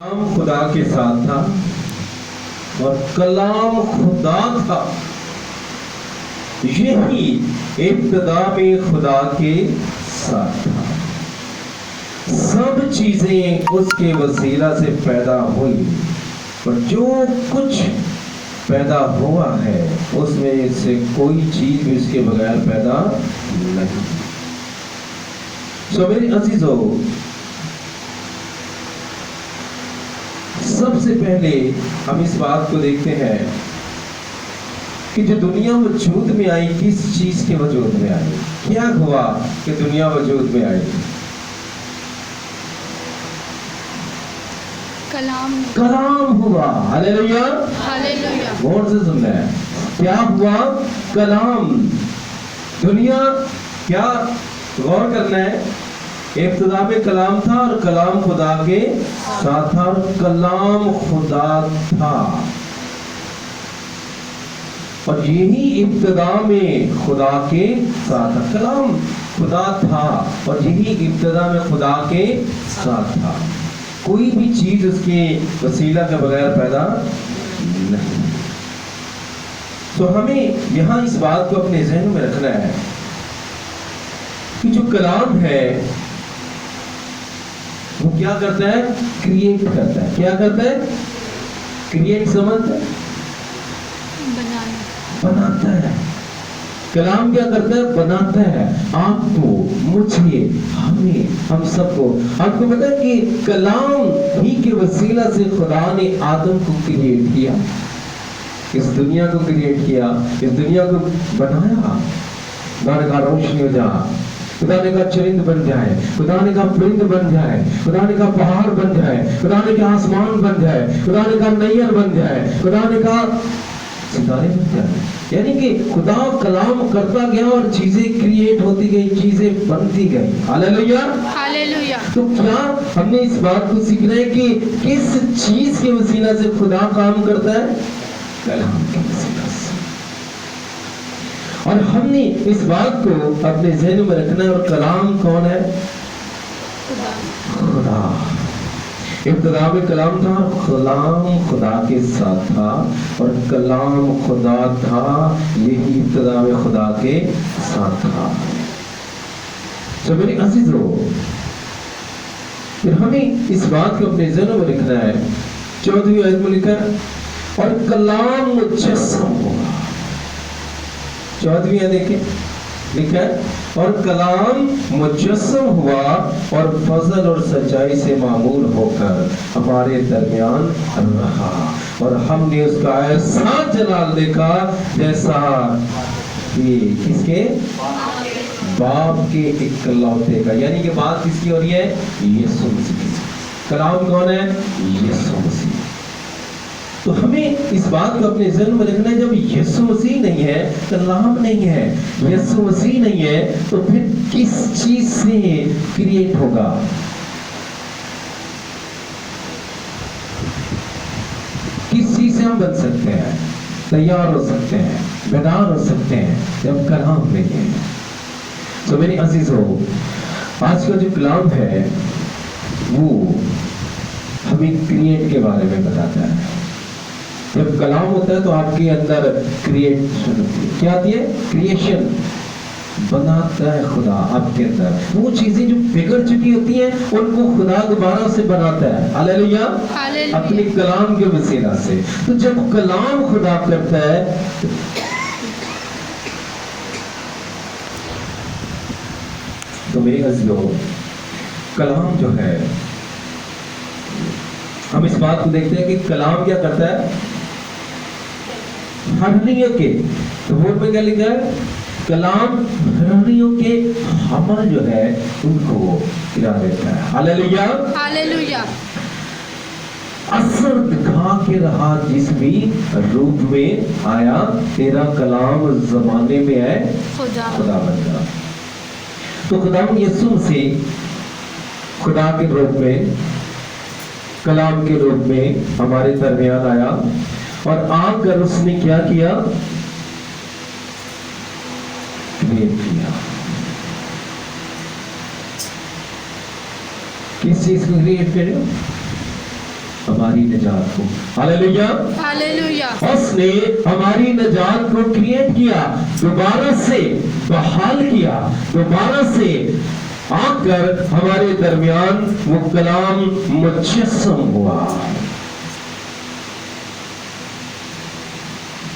کلام خدا کے ساتھ تھا اور کلام خدا تھا. یہی ابتدا میں خدا کے ساتھ تھا. سب چیزیں اس کے وسیلہ سے پیدا ہوئی اور جو کچھ پیدا ہوا ہے اس میں سے کوئی چیز بھی اس کے بغیر پیدا نہیں. سو میرے عزیزو، سب سے پہلے ہم اس بات کو دیکھتے ہیں کہ جو دنیا وجود میں آئی کس چیز کے وجود میں آئی. کیا ہوا کہ دنیا وجود میں آئی؟ کلام ہوا. ہلیلویا، ہلیلویا. غور سے سننا ہے. کیا ہوا؟ کلام. دنیا کیا غور کرنا ہے. ابتدا میں کلام تھا اور کلام خدا کے ساتھ تھا اور کلام خدا تھا. اور یہی ابتدا میں خدا کے ساتھ تھا. کلام خدا تھا اور یہی ابتدا میں خدا کے ساتھ تھا. کوئی بھی چیز اس کے وسیلہ کے بغیر پیدا نہیں. تو ہمیں یہاں اس بات کو اپنے ذہن میں رکھنا ہے کہ جو کلام ہے وہ کیا کرتا ہے؟ کریٹ کرتا ہے. کیا کرتا ہے؟ کریٹ سمجھتا ہے، بناتا ہے. کلام کیا کرتا ہے؟ بناتا ہے. آپ کو، مجھے، ہمیں، ہم سب کو. آپ کو پتا ہے کہ کلام ہی کے وسیلہ سے خدا نے آدم کو کریٹ کیا، اس دنیا کو کریٹ کیا، اس دنیا کو بنایا. خدا نے کہا روشنی ہو جا. خدا نے کہا چرند بن جائے. خدا نے کہا پرند بن جائے. خدا نے کہا پہاڑ بن جائے. خدا نے کہا آسمان بن جائے. خدا نے کہا نیر بن جائے. خدا نے کہا ستارے بن جائے. یعنی کہ خدا کلام کرتا گیا اور چیزیں کریٹ ہوتی گئی، چیزیں بنتی گئی. ہلیلویا، ہلیلویا. تو کیا ہم نے اس بات کو سیکھنا ہے کہ کس چیز کے وسیلہ سے خدا کام کرتا ہے؟ کلام کے وسیلہ سے. اور ہم نے اس بات کو اپنے ذہن میں رکھنا ہے. اور کلام کون ہے؟ خدا. ابتدا میں کلام تھا، کلام خدا کے ساتھ تھا اور کلام خدا تھا، یہی ابتدا میں خدا کے ساتھ تھا. تو میرے عزیزو، پھر ہمیں اس بات کو اپنے ذہن میں رکھنا ہے. 14ویں آیت میں لکھا ہے اور کلام مجسم ہوا. 14ویں آیت دیکھیں، لکھا ہے اور کلام مجسم ہوا اور فضل اور سچائی سے معمول ہو کر ہمارے درمیان رہا اور ہم نے اس کا ایسا جلال دیکھا جیسا کہ کس کے؟ باپ کے اکلوتے کا. یعنی کہ بات کس کی ہو رہی ہے؟ یسوع مسیح کی. کلام کون ہے؟ یسوع مسیح. تو ہمیں اس بات کو اپنے ذہن میں رکھنا ہے، جب یسوع مسیح نہیں ہے، کلام نہیں ہے، یسوع مسیح نہیں ہے، تو پھر کس چیز سے کریٹ ہوگا؟ کس چیز سے ہم بن سکتے ہیں، تیار ہو سکتے ہیں، بیدار ہو سکتے ہیں جب کلام نہیں ہے؟ تو میرے عزیزو، آج کا جو کلام ہے وہ ہمیں کریٹ کے بارے میں بتاتا ہے. جب کلام ہوتا ہے تو آپ کے اندر کریشن ہوتی ہے. کیا آتی ہے؟ کریشن. بناتا ہے خدا آپ کے اندر. وہ چیزیں جو بگڑ چکی ہوتی ہیں ان کو خدا دوبارہ سے بناتا ہے. ہلیلویا، اپنے کلام کے وسیلہ سے. تو جب کلام خدا کرتا ہے تو میرے عزیزو، کلام جو ہے، ہم اس بات کو دیکھتے ہیں کہ کلام کیا کرتا ہے؟ ہڈیوں کے، تو بورڈ میں کیا لکھا ہے؟ کلام ہڈیوں کے حمل جو ہے ان کو گرا دیتا ہے. ہلیلویا، ہلیلویا. اثر دکھا کے رہا جس بھی روپ میں آیا، تیرا کلام زمانے میں ہے خدا بن گیا. تو خدا یسوع مسیح خدا کے روپ میں، کلام کے روپ میں ہمارے درمیان آیا اور آ کر اس نے کیا کیا؟ کریٹ کیا. کس چیز کو کریٹ کرے؟ हमारी निजात को। हालेलुया। हालेलुया। उसने हमारी निजात को क्रिएट किया, दोबारा से बहाल किया, दोबारा से आकर हमारे दरमियान वो कलाम मुजस्सम हुआ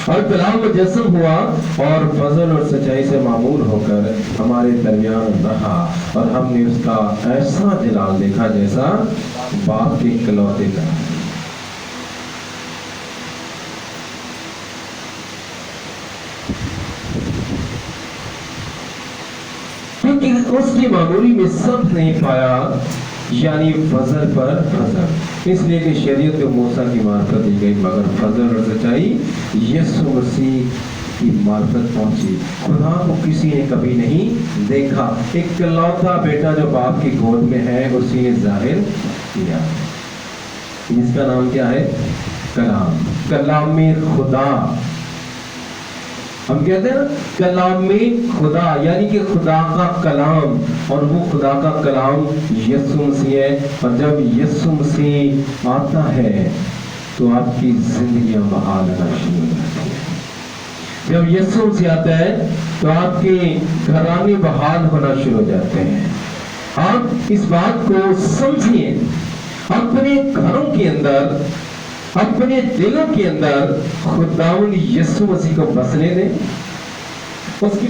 और कलाम मुजस्सम हुआ और फजल और सच्चाई से मामूर होकर हमारे दरमियान रहा और हमने उसका ऐसा जलाल देखा जैसा बाप के इकलौते का। क्योंकि उसकी मामूली में सब नहीं पाया, यानी फजल पर फजल, इसलिए कि शरीयत मूसा की मार्फत दी गई, मगर फजल और सच्चाई यीशु मसीह की मार्फत पहुंची। खुदा को किसी ने कभी नहीं देखा, एक इकलौता बेटा जो बाप की गोद में है उसी ने जाहिर किया। इसका नाम क्या है? कलाम, कलाम में खुदा। हम कहते हैं ना कलाम में खुदा, यानी कि खुदा का कलाम, और वो खुदा का कलाम यीशु मसीह है। और जब यीशु मसीह आता है तो आपकी जिंदगियां बहाल होना शुरू हो जाती है। जब यीशु मसीह आता है तो आपके घराने बहाल होना शुरू हो जाते हैं। आप इस बात को समझिए, अपने घरों के अंदर, अपने दिलों के अंदर खुदावंद यीशु मसीह को बसने दें। उसके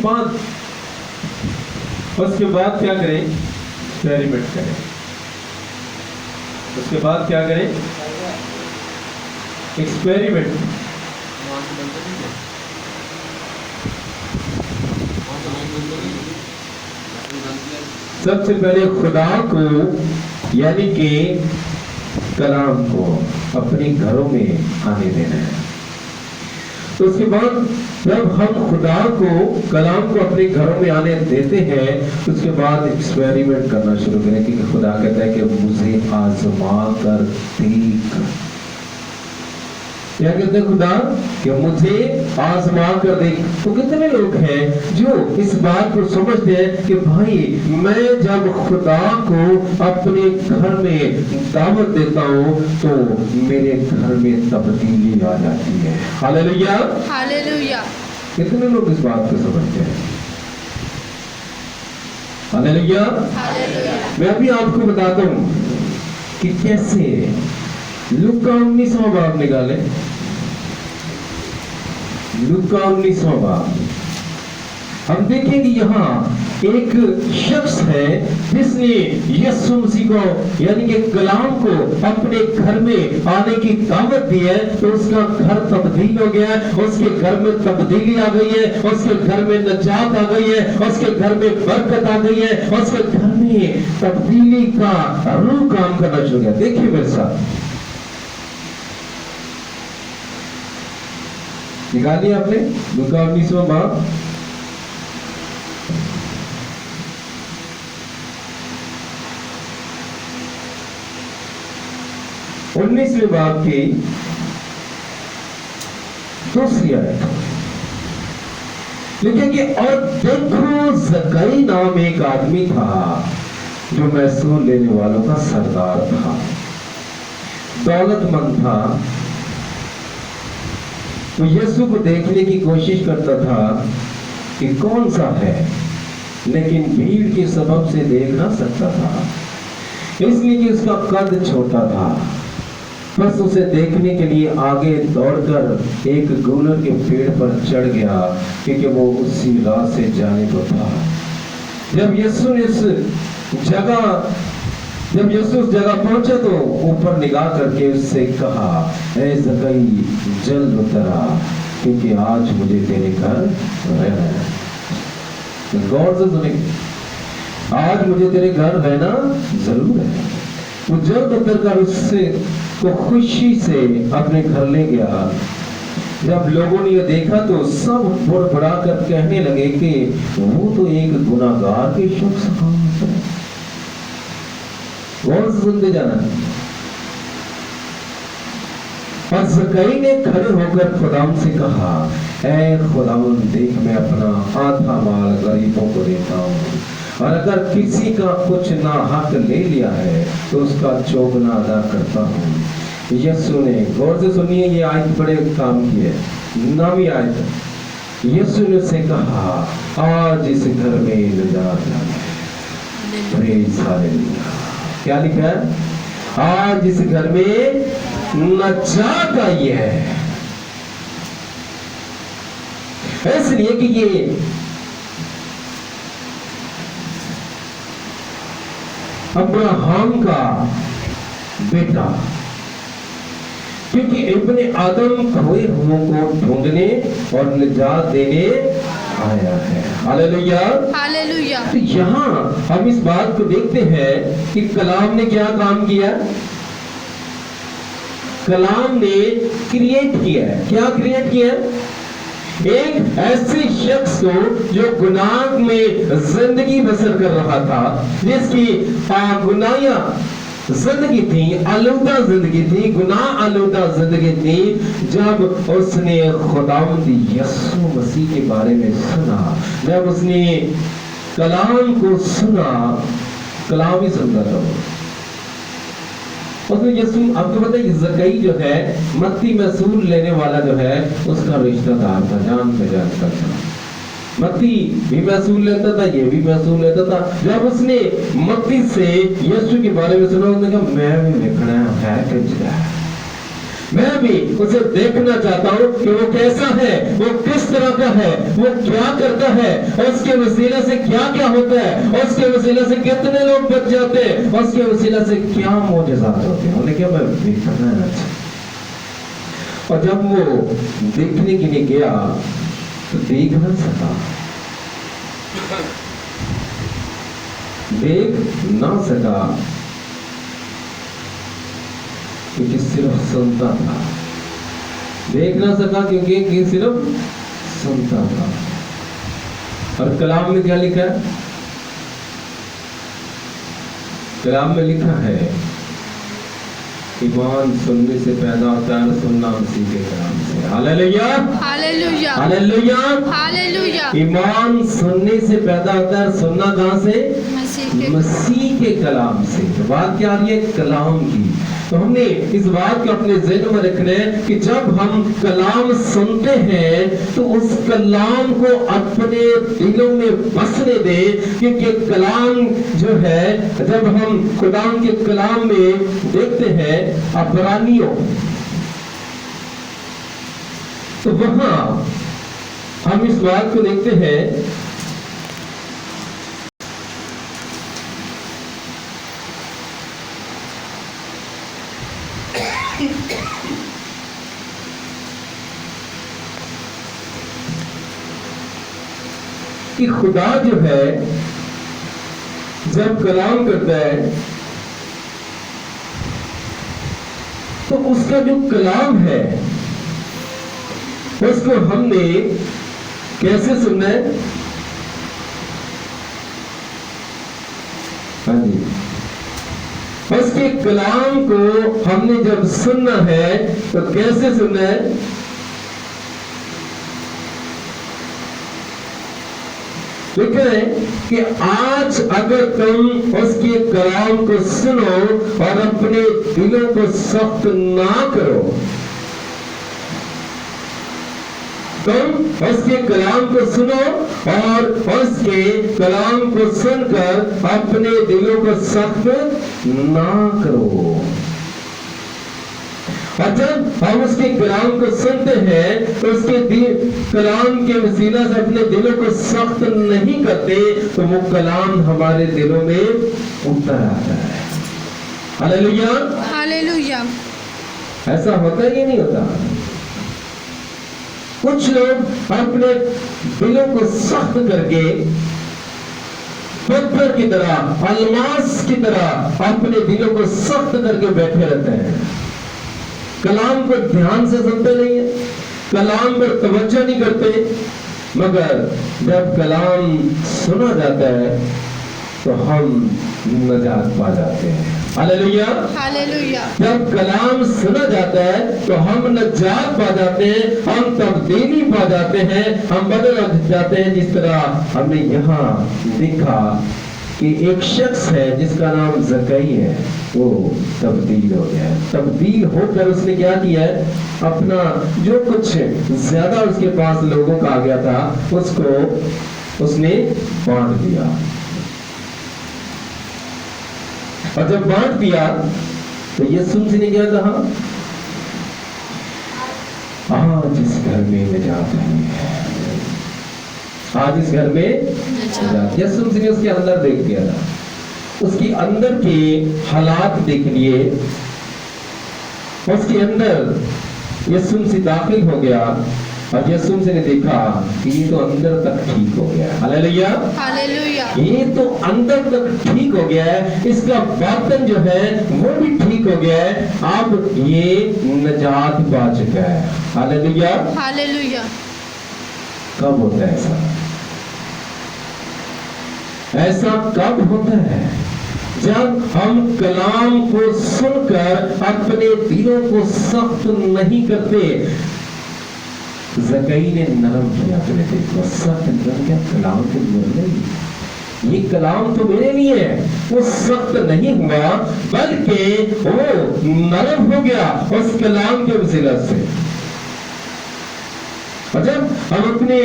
बाद क्या करें? एक्सपेरिमेंट करें। उसके बाद क्या करें? एक्सपेरिमेंट। सबसे पहले खुदा को, यानी कि कलाम को अपने घरों में आने देना है। तो उसके बाद जब हम खुदा को, कलाम को अपने घरों में आने देते हैं, उसके बाद एक्सपेरिमेंट करना शुरू करें, क्योंकि खुदा कहता है कि मुझे आजमा कर देख। क्या कहते हैं खुदा? कि मुझे आजमा कर देख। तो कितने लोग हैं जो इस बात को समझते हैं कि भाई मैं जब खुदा को अपने घर में दावत देता हूँ तो मेरे घर में तब्दीली आ जाती है। हालेलुया। हालेलुया। कितने लोग इस बात को समझते हैं? हालेलुया। हालेलुया। मैं अभी आपको बताता हूँ कि कैसे। लूका 19वां बाब निकाले, लूका 19वां बाब। हम देखेंगे यहाँ एक शख्स है जिसने यीशु मसीह को, यानी कि कलाम को अपने घर में आने की दावत दी है, तो उसका घर तब्दील हो गया है, उसके घर में तब्दीली आ गई है, उसके घर में निजात आ गई है, उसके घर में बरकत आ गई है, उसके घर में तब्दीली का रूह काम करना शुरू किया। देखिए मेरे साथ, निकालिए आपने लूका 19वां बाब। उन्नीसवें बाब की दूसरी आयत लिखेंगे, और देखो जकई नाम एक आदमी था जो महसूल लेने वालों का सरदार था, दौलतमंद था। तो यीशु को देखने की कोशिश करता था कि कौन सा है, लेकिन भीड़ के सबब से देख ना सकता था, इसलिए कि उसका कद छोटा था। बस उसे देखने के लिए आगे दौड़कर एक गूलर के पेड़ पर चढ़ गया, क्योंकि वो उसी राह से जाने को था। जब यीशु उस जगह पहुंचा तो ऊपर निगाह करके उससे कहा, ऐ जकई जल्द उतर आ, क्योंकि आज मुझे तेरे घर रहना है। गौर से सुनिए, आज मुझे तेरे घर रहना जरूर है। वो जल्द उतर कर उससे को खुशी से अपने घर ले गया। जब लोगों ने ये देखा तो सब बड़बड़ा कर कहने लगे कि वो तो एक गुनाहगार के शख्स है। गौर से सुनते जाना। और जकई ने खड़े होकर खुदाम से कहा, ऐ खुदावन, देख मैं अपना आधा माल गरीबों को देता हूँ, और अगर किसी का कुछ नाहक ले लिया है तो उसका चौगुना अदा करता हूँ। यीशु ने, गौर से सुनिए, ये आयत बड़े काम की है, नामी आयत है। यीशु ने से कहा आज इस घर में निजात है। Praise hallelujah. क्या लिखा है? आज इस घर में निजात आई है। इसलिए कि ये अब्राहम का बेटा, क्योंकि इब्ने आदम खोए हुओं को ढूंढने और निजात देने आया है। हालेलुया। हालेलुया। तो यहाँ हम इस बात को देखते हैं कि कलाम ने क्या काम किया? कलाम ने क्रिएट किया है। क्या क्रिएट किया? एक ऐसे शख्स को जो गुनाह में जिंदगी बसर कर रहा था, जिसकी गुनाहियां जिंदगी थी, आलूदा जिंदगी थी, गुनाह आलूदा जिंदगी थी। जब उसने खुदावंद यीशु मसीह के बारे में सुना, जब उसने कलाम को सुना, कलाम ही सुनता था उसमें यीशु, आपको पता है जक्कई जो है मत्ती महसूल लेने वाला जो है उसका रिश्तेदार था, जान पहचान का था। मत्ती भी महसूल लेता था, ये भी महसूल लेता था। जब उसने मत्ती से यीशु के बारे में सुना, उसने कहा मैं भी देखना है क्या, मैं भी उसे देखना चाहता हूँ कि वो कैसा है, वो किस तरह का है, वो क्या करता है, उसके वसीले से क्या क्या होता है, उसके वसीले से कितने लोग बच जाते हैं, उसके वसीले से क्या मोजज़ात होते हैं। उन्हें क्या मैं देखना है। और जब वो देखने के लिए गया तो देख न सका, देख ना सका, क्योंकि सिर्फ सुनता था। देख ना सका क्योंकि सिर्फ सुनता था। और कलाम में क्या लिखा है? कलाम में लिखा है ईमान सुनने से पैदा होता है, सुनना मसीह के कलाम से। हालेलुया। हालेलुया। हालेलुया। हालेलुया। ईमान सुनने से पैदा होता है, सुनना कहाँ से? मसीह के कलाम से। तो बात क्या आ रही है? कलाम की। तो हमने इस बात को अपने ज़हन में रखना है कि जब हम कलाम सुनते हैं तो उस कलाम को अपने दिलों में बसने दें, क्योंकि कलाम जो है, जब हम खुदा के कलाम में देखते हैं अबरानियों, तो वहां हम इस बात को देखते हैं कि खुदा जो है जब कलाम करता है तो उसका जो कलाम है उसको हमने कैसे सुनना है? हाँ जी, उसके कलाम को हमने जब सुनना है तो कैसे सुनना है? लिखा है कि आज अगर तुम उसके कलाम को सुनो और अपने दिलों को सख्त ना करो, तुम उसके कलाम को सुनो और उसके कलाम को सुनकर अपने दिलों को सख्त ना करो। और जब हम उसके कलाम को सुनते हैं तो उसके कलाम के वसीला से अपने दिलों को सख्त नहीं करते, तो वो कलाम हमारे दिलों में उतर आता है। हालेलुया। हालेलुया। ऐसा होता है कि नहीं होता? कुछ लोग अपने दिलों को सख्त करके पत्थर की तरह, अलमास की तरह अपने दिलों को सख्त करके बैठे रहते हैं, कलाम को ध्यान से सुनते नहीं है, कलाम पर तवज्जो नहीं करते। मगर जब कलाम सुना जाता है तो हम नजात पा जाते हैं। हालेलुया। हालेलुया। जब कलाम सुना जाता है तो हम नजात पा जाते हैं, हम तब्दीली पा जाते हैं, हम बदल जाते हैं। जिस तरह हमने यहाँ देखा کہ ایک شخص ہے جس کا نام زکئی ہے، وہ تبدیل ہو گیا ہے. تبدیل ہو کر اس نے کیا کیا ہے، اپنا جو کچھ زیادہ اس کے پاس لوگوں کا آ گیا تھا اس کو اس نے بانٹ دیا. اور جب بانٹ دیا تو یسوع مسیح نے کیا کہا، آج اس گھر میں نجات نہیں ہے، آج اس گھر میں نجات. یسوع مسیح نے اس کے اندر دیکھ لیا تھا، اس کے اندر کے حالات دیکھ لیے، اس کے اندر یسوع مسیح داخل ہو گیا اور یسوع مسیح نے دیکھا کہ یہ تو اندر تک ٹھیک ہو گیا. ہاللیلویا، ہاللیلویا، یہ تو اندر تک ٹھیک ہو گیا ہے، اس کا باطن جو ہے وہ بھی ٹھیک ہو گیا ہے، اب یہ نجات پا چکا ہے. ہاللیلویا. ہاللیلویا. کب ہوتا ہے ایسا؟ ایسا کب ہوتا ہے؟ جب ہم کلام کو سن کر اپنے دلوں کو سخت نہیں کرتے. زکئی نے نرم کیا اپنے دل کو، سخت نرم کیا، کلام کو نہیں، یہ کلام تو میرے لیے ہے. وہ سخت نہیں ہوا بلکہ وہ نرم ہو گیا اس کلام کے وسیلہ سے. اور جب ہم اپنے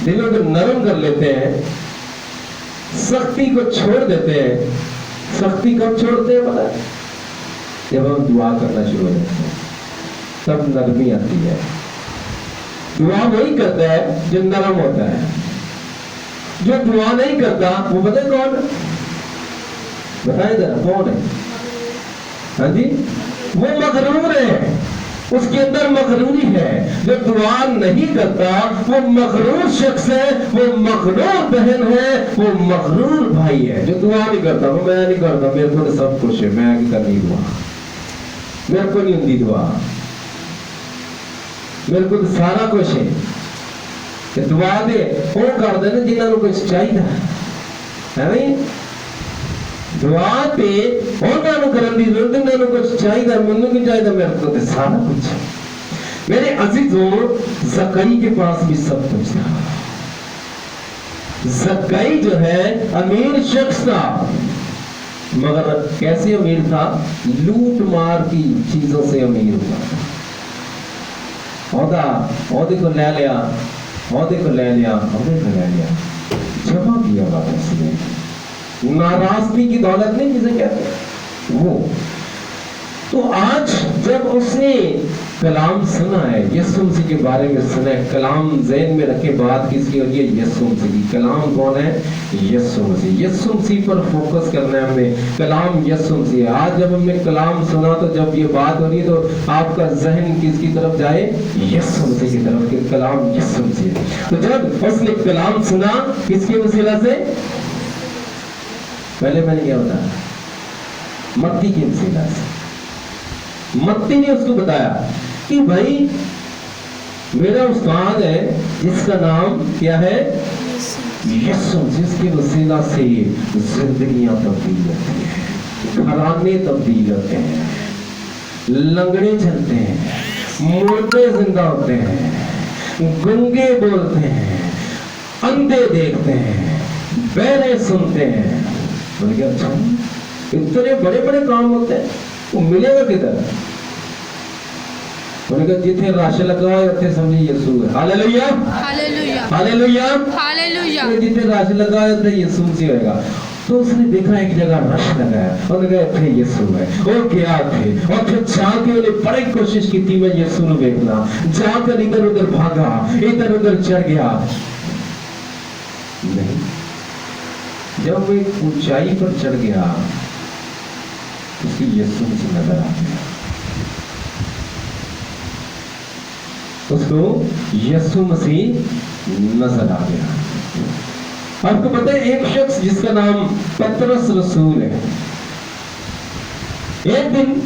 دلوں کو نرم کر لیتے ہیں، سختی کو چھوڑ دیتے ہیں. سختی کب چھوڑتے ہیں پتہ ہے؟ جب ہم دعا کرنا شروع ہو جاتے ہیں تب نرمی آتی ہے. دعا وہی کرتا ہے جو نرم ہوتا ہے. جو دعا نہیں کرتا وہ پتہ ہے کون ہے؟ بتائیں ذرا کون ہے؟ ہاں جی، وہ مغرور ہے، اس کے اندر مغروری ہے. جو دعا نہیں کرتا وہ مغرور شخص ہے، وہ مغرور بہن ہے، وہ مغرور بھائی ہے. جو دعا نہیں کرتا وہ میں نہیں کرتا، میرے کو سب کچھ ہے، میں کرنی دعا، میرے کو نہیں ہوتی دعا، میرے کو سارا کچھ ہے. کہ دعا دے وہ کر دینا جنہوں کو کچھ چاہیے ہے نہیں. دعا تے انہوں نے کرن دی ضرورت نہیں، انہوں نے کچھ چاہیے، منوں کی چاہیے، میرے کو تے سارا کچھ ہے. میرے عزیزوں، زکئی کے پاس بھی سب کچھ تھا. زکئی جو ہے امیر شخص تھا، مگر کیسے امیر تھا؟ لوٹ مار کی چیزوں سے امیر ہوا. عہدے کو لے لیا، عہدے کو لے لیا، عہدے کو لے لیا، جمع کیا واپس نے. ناراضگی کی دولت نہیں جسے کہتے ہیں وہ. تو آج جب اس نے کلام سنا ہے، یسوع مسیح کے بارے میں سنا ہے، کلام ذہن میں رکھے، بات کس کی ہو رہی ہے؟ یسوع مسیح کی. کلام کون ہے؟ یسوع مسیح. یسوع مسیح پر فوکس کرنا ہے ہم نے. کلام یسوع مسیح ہے. آج جب ہم نے کلام سنا تو جب یہ بات ہو رہی ہے تو آپ کا ذہن کس کی طرف جائے؟ یسوع مسیح کی طرف، کہ کلام یسوع مسیح ہے. تو جب اس نے کلام سنا کس کے وسیلہ سے؟ پہلے میں نے کیا بتایا؟ متی کے وسیلہ سے. متی نے اس کو بتایا کہ بھائی میرا استاد ہے جس کا نام کیا ہے؟ یسوع، جس کے وسیلہ سے زندگیاں تبدیل ہوتی ہیں، گھرانے تبدیل ہوتے ہیں، لنگڑے چلتے ہیں، مردے زندہ ہوتے ہیں، گنگے بولتے ہیں، اندھے دیکھتے ہیں، بہرے سنتے ہیں. بول گیا اچھا اتنے بڑے بڑے کام ہوتے ہیں، وہ ملے گا کدھر؟ انہوں نے کہا جتنے راشن لگا ہے اتنے سمجھے یسوع ہے. ہاللیلویا، ہاللیلویا، ہاللیلویا. ہاللیلویا. جتنے راشن لگا ہے اتنے یسوع مسیح ہوئے گا. تو اس نے دیکھا ایک جگہ رش لگا ہے، انہوں نے کہا اتنے یسوع ہے. اور کیا تھے، اور پھر جا کے انہیں بڑی کوشش کی تھی میں یسوع نے دیکھنا. جا کر ادھر ادھر بھاگا، ادھر ادھر چڑھ گیا، نہیں. جب وہ ایک اونچائی پر چڑھ گیا اس کی یسوع مسیح نظر آ گیا. اس کو یسوع مسیح نظر آ گیا. آپ کو پتہ ہے ایک شخص جس کا نام پترس رسول ہے، ایک دن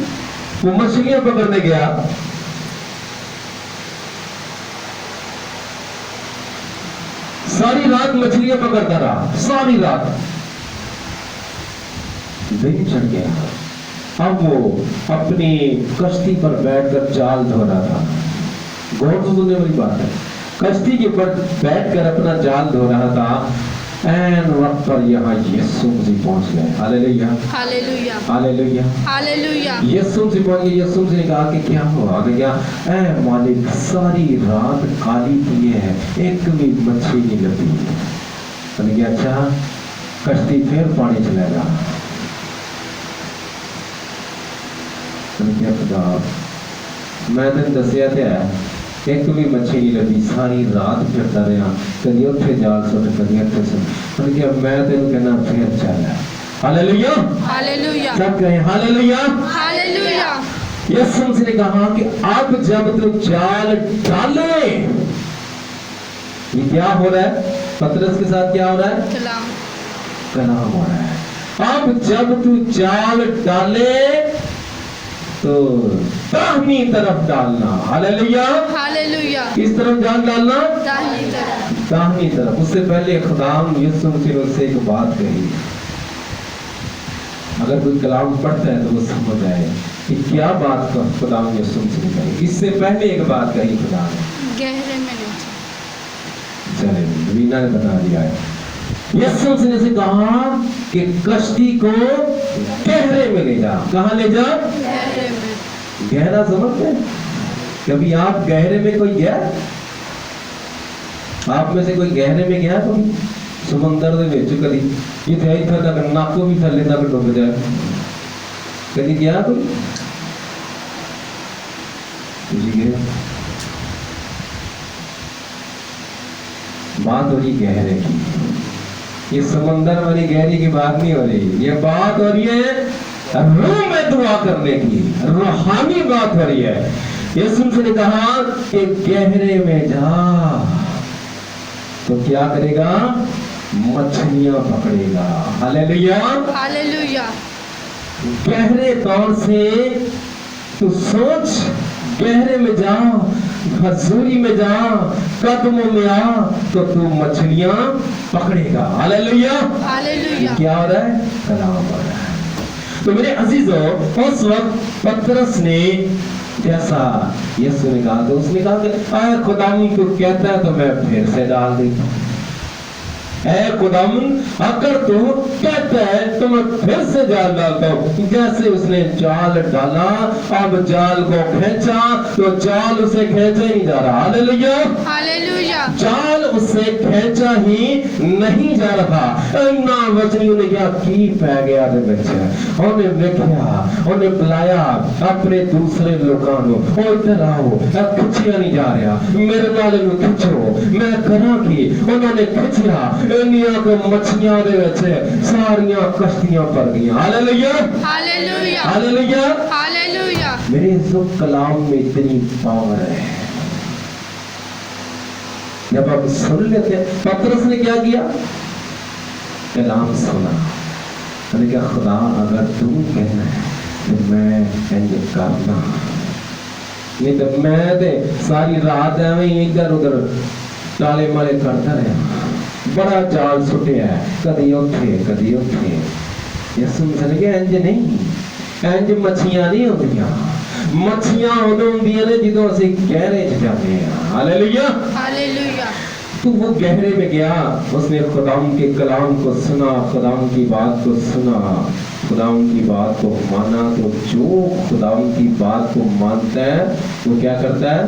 وہ مچھلیاں پکڑنے گیا. ساری رات مچھلیاں پکڑتا رہا، ساری رات. دن چڑھ گیا. اب وہ اپنی کشتی پر بیٹھ کر جال دھو رہا تھا. غور سے سننے والی بات ہے. کشتی کے پر بیٹھ کر اپنا جال دھو رہا تھا ऐन वक्त पर यहाँ यीशु मसीह पहुंच गए। Hallelujah, hallelujah, hallelujah. हालेलुया, यीशु मसीह पहुंच गए। यीशु मसीह ने कहा कि क्या हुआ? ने कहा, ऐ मालिक, सारी रात काली की है, एक भी मछली नहीं लगी। ने कहा, अच्छा, कश्ती फिर पानी चलेगा। ने कहा, खुदा, मैं तेन दसिया तो है, एक भी मच्छी नहीं लगी, सारी रात फिरता रहा, कभी उत्थे जाल सुट, कभी उत्थे सुट। उन्होंने कहा, मैं तेन कहना फिर चल। हालेलुया, हालेलुया, सब कहें हालेलुया। हालेलुया, यीशु मसीह ने कहा कि अब जब तू जाल डाले, ये क्या हो रहा है? पतरस के साथ क्या हो रहा है? कलाम, कलाम हो रहा है। अब जब तू जाल डाले तो दाहिनी तरफ डालना। हालेलुया, हालेलुया, किस तरफ जाल डालना? दाहिनी तरफ, दाहिनी तरफ। उससे पहले खुदाम यीशु मसीह ने उससे एक बात कही। अगर कोई कलाम पढ़ता है तो वो समझ आए कि क्या बात खुदाम यीशु मसीह ने कही। इससे पहले एक बात कही खुदा ने, गहरे में नहीं चले वीना ने बता दिया है। यीशु मसीह ने कहा कि कश्ती को गहरे में ले जा। कहाँ ले जा? गहरे में, गहरा समझते हैं? कभी आप गहरे में कोई गया? आप में से कोई गहरे में गया? कोई समंदर ਦੇ ਵਿੱਚ ਕਦੀ ਜਿੱਥੇ ਇੱਥੇ ਤੱਕ ਨੱਕ ਵੀ ਥੱਲੇ ਤੱਕ ਡੁੱਬ ਜਾਏ, ਕਦੀ ਗਿਆ ਕੋਈ? ਤੁਸੀਂ ਗਏ? बात हो रही गहरे की, ये समंदर वाली गहरी की बात नहीं हो रही, ये बात हो रही है रूह में दुआ करने की, रूहानी बात हो रही है। यीशु ने कहा कि गहरे में जा तो क्या करेगा? मछलियां पकड़ेगा। हालेलुया, हालेलुया, गहरे तौर से तू सोच, गहरे में जा, हजूरी में जा, कदमों में आ तो तू मछलियां पकड़ेगा। हालेलुया, हालेलुया, क्या हो रहा है? कलाम हो रहा है। तो मेरे अजीजों, उस वक्त पतरस ने जैसा यीशु ने कहा, तो उसने कहा कि खुदाम को कहता है तो मैं फिर से डाल देता हूं। ऐ खुदाम, अगर तू कहता है तो मैं फिर से जाल डालता हूं। जैसे उसने जाल डाला, अब जाल को खींचा तो जाल उसे खींचा ही नहीं जा रहा। हालेलुया, हालेलुया, जाल उससे खींचा ही नहीं जा रहा। इन्ना वचनियों ने क्या की पै गया दे बच्चे, उन्हें देखा, उन्हें बुलाया अपने दूसरे लोगों को, ओ इधर आओ, खिंचिया नहीं जा रहा, मेरे नाल इन्हू खिंचो, मैं करा की। उन्होंने खिंचिया, इन्नियां को मछलियां दे विच सारियां कश्तियां भर गईयां। Hallelujah, hallelujah, hallelujah. हालेलुया, मेरे जो कलाम में इतनी पावर है, जब हम सुन लेते हैं। पतरस ने क्या किया? कलाम सुना, मैंने कहा खुदा अगर तुम कहना है तो मैं इंज करना, नहीं तो मैं ते सारी रात एवं ही इधर उधर टाले माले करता रहा, बड़ा जाल सुटिया है, कदी उठे कदी उठे। यीशु ने कहा इंज नहीं, इंज मछलियां नहीं होंदियां, मछलियां उदों होंदियां ने ਜਦੋਂ ਅਸੀਂ गहरे च जाते हैं। हालेलुया, हालेलुया, तो वो गहरे में गया, उसने खुदाम के कलाम को सुना, खुदाम की बात को सुना, खुदाम की बात को माना। तो जो खुदाम की बात को मानता है वो क्या करता है?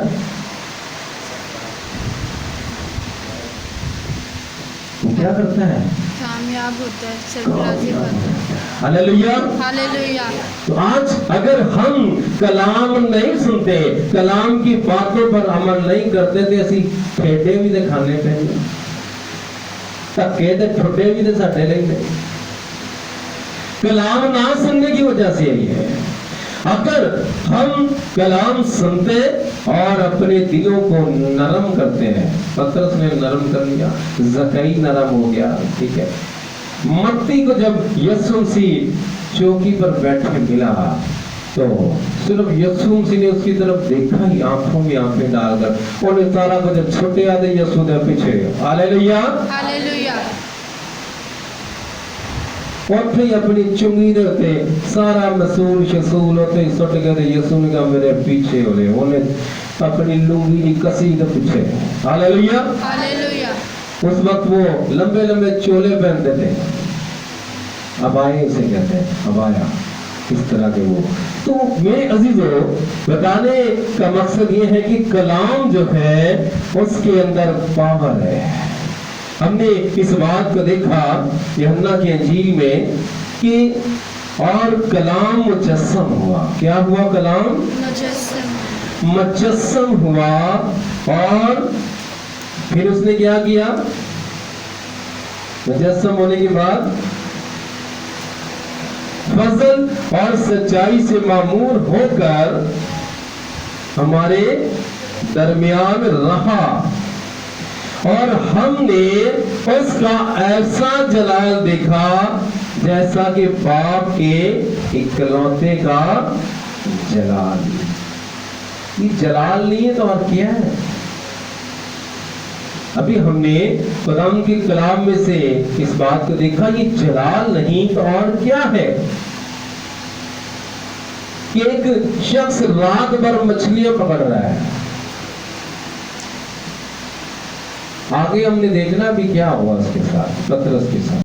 वो क्या करता है? कामयाब होता है, सरफराजी पाता है। हालेलुया। हालेलुया, तो आज अगर हम कलाम नहीं सुनते, कलाम की बातों पर अमल नहीं करते तो ਅਸੀਂ ਠੇਡੇ ਵੀ ਤੇ ਖਾਣੇ ਪੈਂਦੇ, ਧੱਕੇ ਤੇ ਠੁੱਡੇ ਵੀ ਤੇ ਸਾਡੇ ਲਈ ਨੇ। कलाम ना सुनने की वजह से यही है। अगर हम कलाम सुनते और अपने दिलों को नरम करते हैं, पतरस ने नरम कर लिया, जकई नरम हो गया, ठीक है। मत्ती को जब यीशु मसीह चौकी पर बैठे मिला तो सिर्फ यीशु मसीह ने उसकी तरफ देखा ही, आंखों में आंखें डालकर उन्हें सारा कुछ छोटे आदे यीशु के पीछे। हालेलुया, हालेलुया, ਉੱਥੇ अपनी चुंगी दे उत्ते सारा मसूल शसूल उत्ते सुट के ते यीशु ने कहा मेरे पीछे हो ले, उन्हें अपनी लुंगी दी कसी दे पीछे। हालेलुया, हालेलुया, उस वक्त वो लंबे लंबे चोले पहनते थे, अबाए उसे कहते हैं, अबाया, इस तरह के वो। तो मेरे अजीजों, बताने का मकसद ये है कि कलाम जो है उसके अंदर पावर है। हमने इस बात को देखा यूहन्ना की इंजील में कि और कलाम मुजस्सम हुआ। क्या हुआ? कलाम मुजस्सम हुआ। और फिर उसने क्या किया? मुजस्सम होने के बाद फजल और सच्चाई से मामूर होकर हमारे दरमियान रहा, और हमने उसका ऐसा जलाल देखा जैसा कि बाप के इकलौते का जलाल। ये जलाल नहीं है तो और क्या है? अभी हमने खुदाम के कलाम में से इस बात को देखा, ये जलाल नहीं तो और क्या है? कि एक शख्स रात भर मछलियां पकड़ रहा है। आगे हमने देखना भी क्या हुआ उसके साथ, पतरस के साथ।